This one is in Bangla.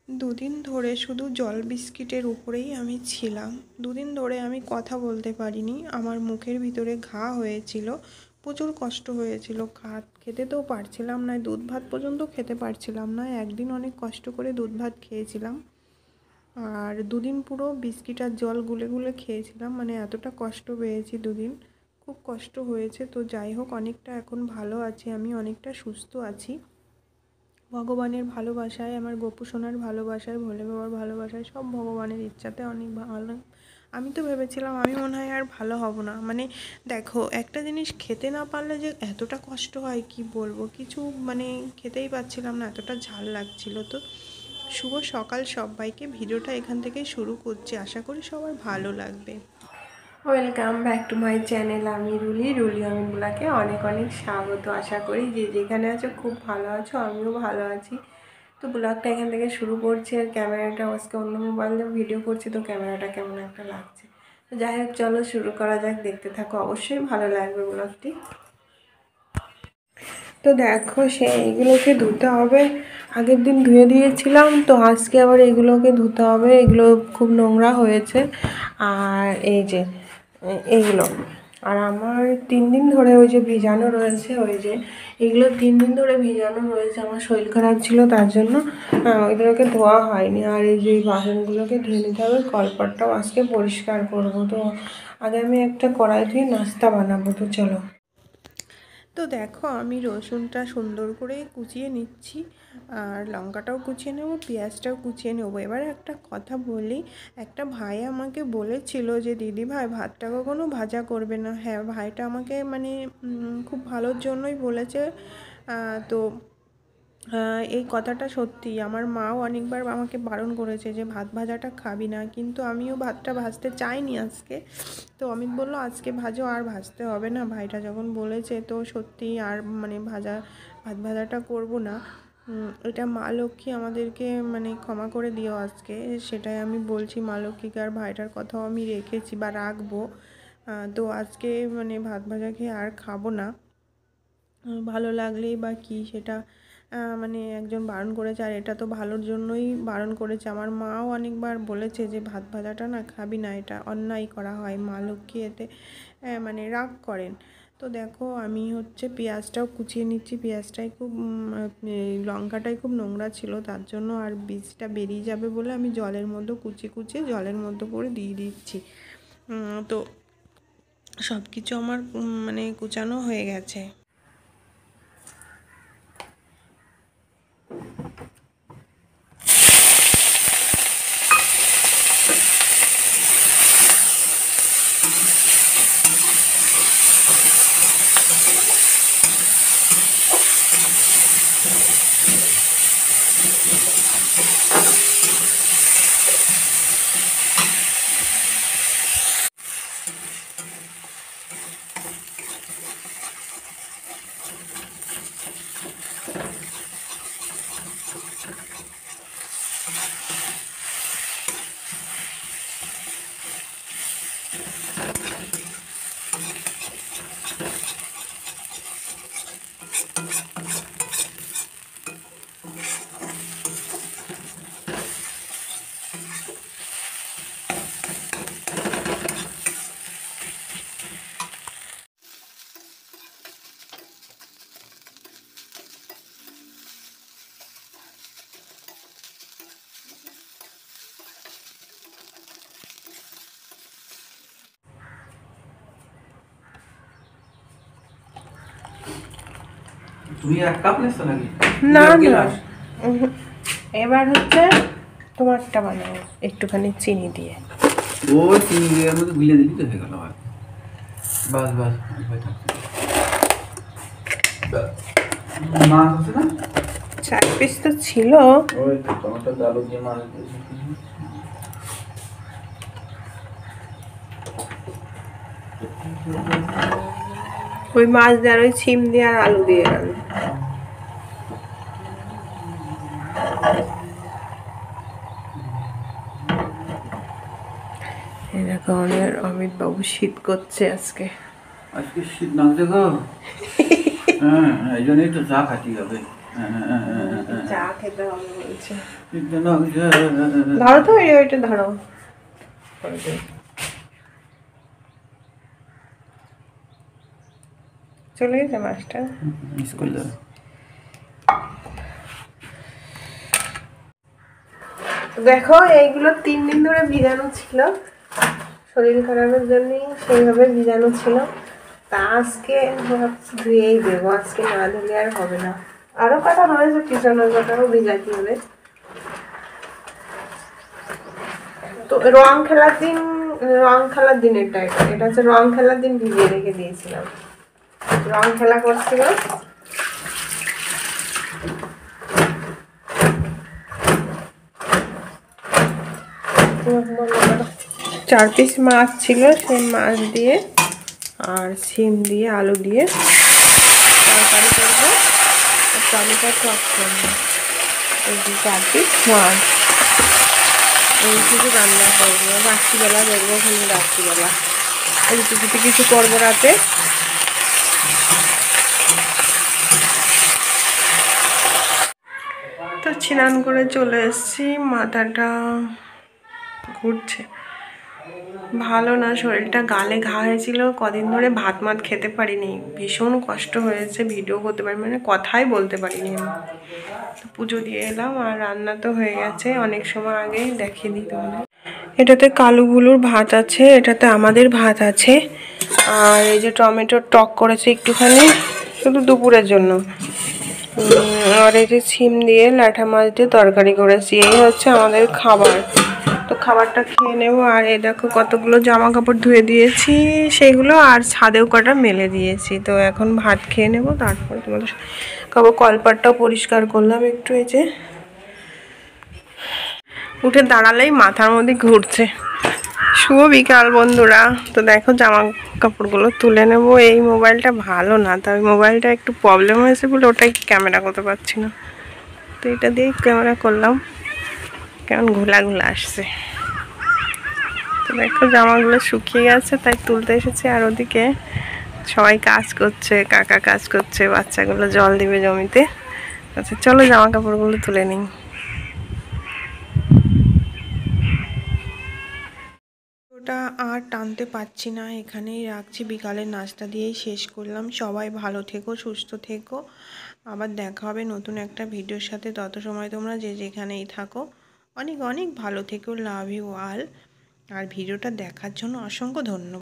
দুদিন ধরে শুধু জল বিস্কিটের উপরেই আমি ছিলাম। দুদিন ধরে আমি কথা বলতে পারিনি। আমার মুখের ভিতরে ঘা হয়েছিল, প্রচুর কষ্ট হয়েছিল। খেতে তো পারছিলাম না, দুধ ভাত পর্যন্ত খেতে পারছিলাম না। একদিন অনেক কষ্ট করে দুধ ভাত খেয়েছিলাম, আর দুদিন পুরো বিস্কিট আর জল গুলে গুলে খেয়েছিলাম। মানে এতটা কষ্ট পেয়েছি দুদিন, খুব কষ্ট হয়েছে। তো যাই হোক, অনেকটা এখন ভালো আছি, আমি অনেকটা সুস্থ আছি ভগবানের ভালোবাসায়, আমার গোপু সোনার ভালোবাসায়, ভোলে বাবার ভালোবাসায়, সব ভগবানের ইচ্ছাতে অনেক ভালো। আমি তো ভেবেছিলাম আমি মনে হয় আর ভালো হব না। মানে দেখো, একটা জিনিস খেতে না পারলে যে এতটা কষ্ট হয় কি বলবো, কিছু মানে খেতেই পাচ্ছিলাম না, এতটা ঝাল লাগছিল। তো শুভ সকাল সবাইকে, ভিডিওটা এখান থেকে শুরু করছি, আশা করি সবার ভালো লাগবে। Welcome back to my channel. আমি রুলি অমিন ব্লগে অনেক অনেক স্বাগত। আশা করি যে যেখানে আছো খুব ভালো আছো, আমিও ভালো আছি। তো ব্লগটা এখান থেকে শুরু করছি। আর ক্যামেরাটা আজকে অন্য মোবাইল দিয়ে ভিডিও করছি, তো ক্যামেরাটা কেমন একটা লাগছে। তো যাই হোক, চলো শুরু করা যাক, দেখতে থাকো, অবশ্যই ভালো লাগবে ব্লগটি। তো দেখো, এইগুলোকে ধুতে হবে। আগের দিন ধুয়ে দিয়েছিলাম, তো আজকে আবার এগুলোকে ধুতে হবে। এগুলো খুব নোংরা হয়েছে। আর এই যে এইগুলো, আর আমার 3 দিন ধরে ওই যে ভিজানো রয়েছে, ওই যে এগুলো 3 দিন ধরে ভিজানো রয়েছে। আমার শরীর খারাপ ছিল, তার জন্য ওইগুলোকে ধোয়া হয়নি। আর এই যে বাসনগুলোকে ধুয়ে নিতে হবে। কলপাটটাও আজকে পরিষ্কার করবো। তো আগে আমি একটা কড়াই দিয়ে নাস্তা বানাবো। তো চলো। তো দেখো, আমি রসুনটা সুন্দর করে কুচিয়ে নিচ্ছি, আর লঙ্কাটাও কুচিয়ে নেব, পেঁয়াজটাও কুচিয়ে নেবো। এবার একটা কথা বলি, একটা ভাই আমাকে বলেছিল যে দিদি ভাই ভাতটা কখনো ভাজা করবে না। হ্যাঁ, ভাইটা আমাকে মানে খুব ভালোর জন্যই বলেছে। তো এই কথাটা সত্যি। আমার মাও অনেকবার আমাকে বারণ করেছে যে ভাত ভাজাটা খাবি না, কিন্তু আমিও ভাতটা ভাজতে চাইনি আজকে। তো অমিত বলল আজকে ভাজো, আর ভাজতে হবে না, ভাইটা যখন বলেছে। তো সত্যি আর মানে ভাত ভাজাটা করব না। এটা মা লক্ষ্মী আমাদেরকে মানে ক্ষমা করে দিও আজকে, সেটাই আমি বলছি মা লক্ষ্মীকে। আর ভাইটার কথাও আমি রেখেছি বা রাখবো। তো আজকে মানে ভাত ভাজা খেয়ে আর খাবো না। ভালো লাগলেই বা কি সেটা মানে একজন বারণ করেছে, আর এটা তো ভালোর জন্যই বারণ করেছে। আমার মাও অনেকবার বলেছে যে ভাত ভাজাটা না খাবি না, এটা অন্যায় করা হয়, মা লক্ষ্মী এতে মানে রাগ করেন। তো দেখো, আমি হচ্ছে পেঁয়াজটাও কুচিয়ে নিচ্ছি। পেঁয়াজটাই খুব লঙ্কাটাই খুব নোংরা ছিল, তার জন্য আর বীজটা বেরিয়ে যাবে বলে আমি জলের মধ্যে কুচিয়ে জলের মধ্যে করে দিয়ে দিচ্ছি। তো সব কিছু আমার মানে কুচানো হয়ে গেছে। তুমি এক কাপ নিচ্ছ নাকি? না না, এবার হচ্ছে তোমারটা বানাবো একটুখানি চিনি দিয়ে। ও চিনি দিয়ে মধ্যে গুলিয়ে দিবি তো হয়ে গেল। বাস বাস মাছ আছে না? 4 পিস তো ছিল। ওই তো টমেটো আলু দিয়ে মাছ দিয়েছি। ওই মাছ দিয়ে আর ওই ছিম দিয়ে আর আলু দিয়ে রান্না। এরকম আমাদের অমিত বাবু শীত করছে আজকে। আজকে শীত নামছে গো। হ্যাঁ, এই জন্যই তো চা খাতি হবে। চা খেতে হবে বলছে। ধরো তো ওইটা ধরো। চলে গেছে মাছটা স্কুল যাবে। দেখো এইগুলো 3 দিন ধরে ভিজানো ছিল, শরীর খারাপের জন্যই সেইভাবে ভিজানো ছিল। তা আজকে ধুয়েই দেবো, আজকে না ধুলে আর হবে না। আরো কথা রয়েছে, পিছনের কথাও ভিজাতে হবে। তো রং খেলার দিনেরটা এটা হচ্ছে রং খেলার দিন ভিজিয়ে রেখে দিয়েছিলাম, রং খেলা করছিল। 4 পিস মাছ ছিল, সেই মাছ দিয়ে আর সিম দিয়ে আলু দিয়ে তরকারি করবো, টমেটো টক করবো। এই যে 4 পিস মাছ এই কিছু রান্না করবো, রাত্রিবেলা দেখবো, রাত্রিবেলা এই কিছু করবো রাতে। তো স্নান করে চলে এসেছি, মাথাটা ঘুরছে, ভালো না শরীরটা, গালে ঘা হয়েছিল, কদিন ধরে ভাত খেতে পারিনি, ভীষণ কষ্ট হয়েছে, ভিডিও করতে পারি মানে কথাই বলতে পারিনি আমি। তো পুজো দিয়ে এলাম, আর রান্না তো হয়ে গেছে অনেক সময় আগেই, দেখিয়ে দিই তোমাদের। এটাতে কালুগুলোর ভাত আছে, এটাতে আমাদের ভাত আছে, আর এই যে টমেটোর টক করেছে একটুখানি শুধু দুপুরের জন্য, আর এই যে সিম দিয়ে ল্যাঠা মাছ দিয়ে তরকারি করেছি। এই হচ্ছে আমাদের খাবার। তো খাবারটা খেয়ে নেবো। আর এই দেখো কতগুলো জামা কাপড় ধুয়ে দিয়েছি সেগুলো, আর ছাদেও কটা মেলে দিয়েছি। তো এখন ভাত খেয়ে নেবো, তারপর তোমাদের খাবো। কলপাটটাও পরিষ্কার করলাম একটু, এই যে উঠে দাঁড়ালেই মাথার মধ্যে ঘুরছে। শুভ বিকাল বন্ধুরা। তো দেখো জামা কাপড়গুলো তুলে নেবো। এই মোবাইলটা ভালো না, তবে মোবাইলটা একটু প্রবলেম হয়েছে বলে ওটাই ক্যামেরা করতে পারছি না। তো এটা দিয়েই ক্যামেরা করলাম, কেমন ঘোলা ঘোলা আসছে। তো দেখো জামাগুলো শুকিয়ে গেছে, তাই তুলতে এসেছি। আর ওদিকে সবাই কাজ করছে, কাকা কাজ করছে, বাচ্চাগুলো জল দিবে জমিতে। আচ্ছা চলো জামা কাপড়গুলো তুলে নিই। ওটা আর টানতে পারছি না, এখানেই রাখছি। বিকালের নাস্তা দিয়েই শেষ করলাম। সবাই ভালো থেকো, সুস্থ থেকো। আবার দেখা হবে নতুন একটা ভিডিওর সাথে। তত সময় তোমরা যে যেখানেই থাকো অনেক অনেক ভালো থেকো। Love you all. আর ভিডিওটা দেখার জন্য অসংখ্য ধন্যবাদ।